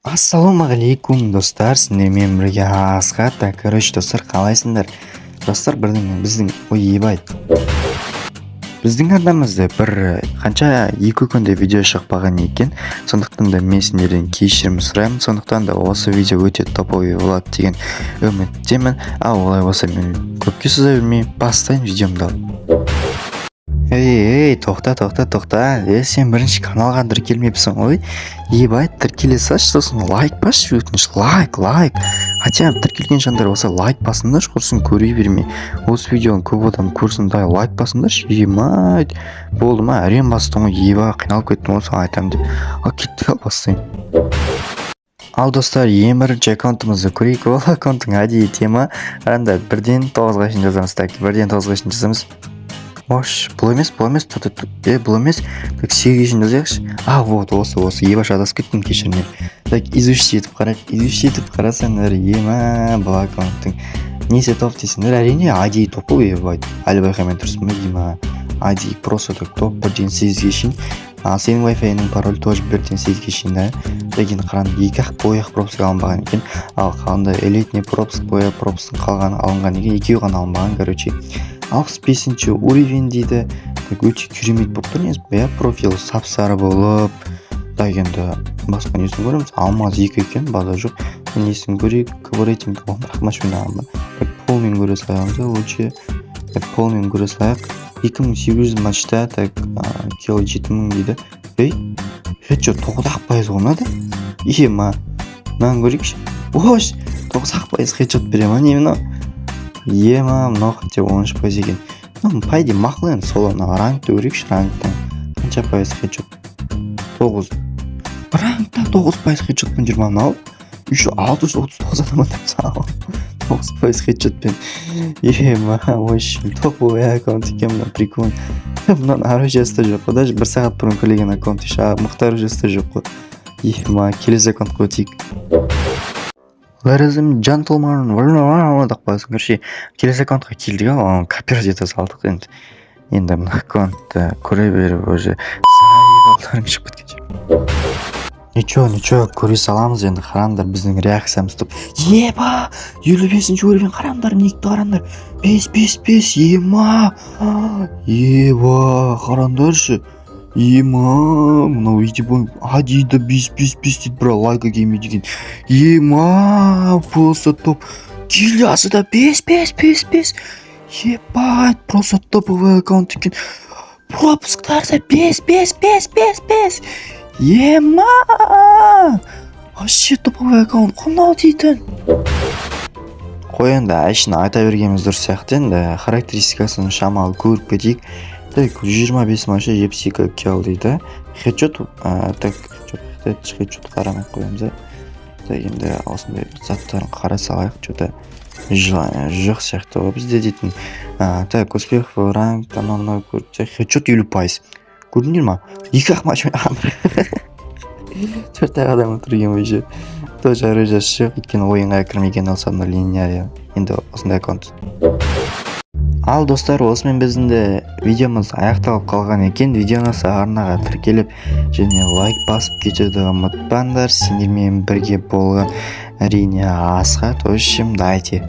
Ассалаумағалейкум достар, сіздермен бірге Асхат. Короче достар, қалайсыңдар? Достар, біздің ойбай. Біздің арнамызда қанша 2 күнде видео шықпаған екен. Сондықтан да мен сіздерден кешірім сұраймын. Сондықтан да осы видео өте топовый болады деген үміттемін. Ал олай болса мен көпке соза бермей бастайын видеомды. Ей, тоқта. Сен бірінші каналға тіркелмепсің ғой. Ебай, тіркеле салшы, сосын лайк басшы, өтініш. Лайк. Хотя тіркелген жандар болса лайк басыңдаршы, құрсын көре бермей. Осы видеоны көп адам көрсін, лайк басыңдаршы. Емай, болды ма? Әрем бастың ғой. Ебай, қиналып кеттім ғой, айтам деп. Кеттік, ал бастайын. Ал достар, ең бірінші аккаунтымызды көрейік. Ол аккаунттың әдейі тема. Аранда 1-ден 9-ға шейін жазамыз. 1-ден 9-ға шейін жазамыз. Бұл емес, бұл емес, 8-ге шейін жазайықшы. Вот, осы, ебаш адасып кеттім кешірінен. Изучить етіп қарасаңдар, бұл аккаунттың несі топ дейсіңдер, әрине AD топы ебайды. Әлі байқаймен тұрсын ба, ема AD просто топ 1-ден 8-ге шейін. Сенің Wi-Fi-ның пароль тоже 1-ден 8-ге шейін, да? Деген қаран 2-ақ бояқ пропуск алынбаған екен. Ал қалында элитный пропуск, бояқ пропусктың қалғаны алынған екен, 2 ғана алынбаған, короче. 65-ші уровень дейді. Өте керемет болып тұр, несі профил сап-сары болып. Енді басқа несін көреміз. Алмаз 2 екен, база жоқ. Несін көрейік, рейтинг машинағын ба. Полмен көре салайық, лучше. Полмен көре салайық. 2800 матчта, кило 7000 дейді. Хедшот 9% ғонады. Ема, мән көрейікші. 9% хедшот берем, немені. Ема, мынау хотя 13% екен. Пайде мақлы енді сол рангты өрекші, рангтан. Қанша пайыз хедшот? 9. Рангта 9% хедшотпен жүрма мынау. Еще 639 адам атап 9% хедшотпен. Ема, ойшым, топовый аккаунт екен, мына прикольно. Мұнан оружиясы жоқ қой, даже 1 сағат бұрын көйлеген аккаунт еш, мықты оружиясы жоқ қой. Ема, келесі аккаунтқа өтейік. Ladies and gentlemen, так қойсын, көрші, келесі аккаунтқа келдік, копировать ете салдық енді. Енді мына аккаунтты көре беріп, уже сайбалдарың шығып кеткенше. Ничего, көре саламыз енді, қарандар біздің реакциямыз тұп. Еба, 55-ші уровень қарандар, никті қарандар. 5, ема. Еба, қарандаршы. Ема, мынау үйде бойын, адида 5 дейді, бра, лайка келмей деген. Ема, просто топ. Келясы да 5. Ебать, просто топовый аккаунт екен. Пропусктарда 5. Ема, вообще топовый аккаунт, қонау дейтін. Қой енді, әшін айта бергеніміз дұрыс сияқты енді, характеристикасын шамалы көріп кетейік. 125 матчта 72 килл дейді. Хедшот, хедшот қарамай қоямыз. Енді осындай заттарын қара салайық, жоқ сияқты ғой бізде дейтін. Успех в ранг, мынау көріп, хедшот 50%. Көрдіңдер ма? 2-ақ матчмен 4 адам отырген бойынша. Тоже оружиясы жоқ, өйткені ойынға кірмеген алсам да линия. Енді осындай аккаунт. Ал достар, осымен біздің видеомыз аяқталып қалған екен. Видеоны арнаға тіркеліп және лайк басып кетуді ұмытпаңдар. Сендермен бірге болған әрине Асхат. Дайте.